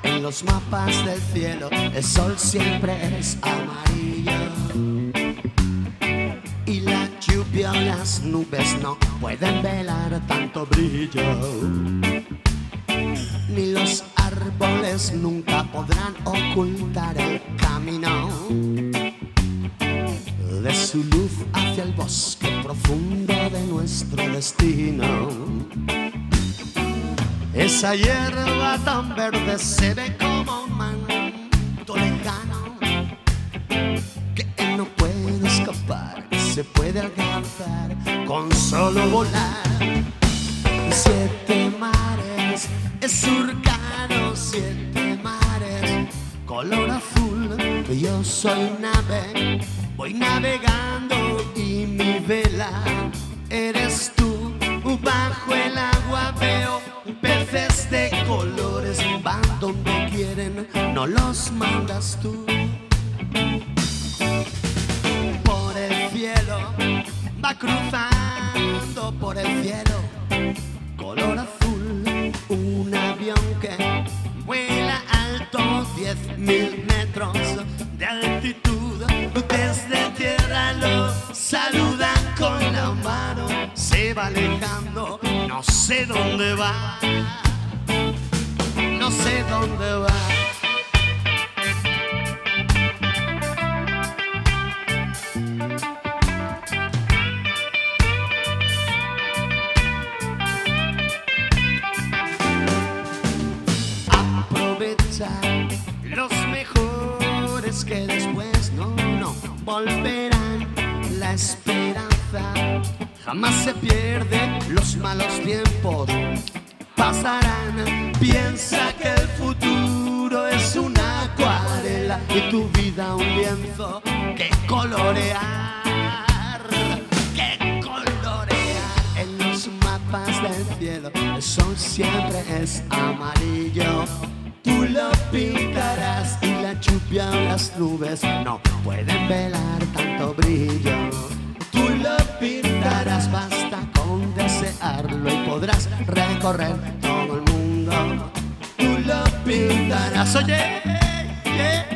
En los mapas del cielo el sol siempre es amarillo y la lluvia y las nubes no pueden velar tanto brillo. Ni los árboles nunca podrán ocultar el camino de su luz hacia el bosque profundo de nuestro destino. Esa hierba tan verde se ve como un manto lejano que no puede escapar, que se puede alcanzar con solo volar. 7 mares es surcado, 7 mares color azul. Yo soy nave, voy navegando y mi vela eres tú. Bajo el agua veo peces de colores, van donde quieren, no los mandas tú. Por el cielo va cruzando, por el cielo color azul, un avión que vuela alto, 10.000 metros de altitud. Desde tierra lo saludan con la mano, se va alejando, no sé dónde va, no sé dónde va. Los mejores que después no volverán. La esperanza jamás se pierde, los malos tiempos pasarán. Piensa que el futuro es una acuarela y tu vida un lienzo que colorear, que colorear. En los mapas del cielo el sol siempre es amarillo. Tú lo pintarás y la lluvia o las nubes no pueden velar tanto brillo. Tú lo pintarás, basta con desearlo y podrás recorrer todo el mundo. Tú lo pintarás, oye, yeah.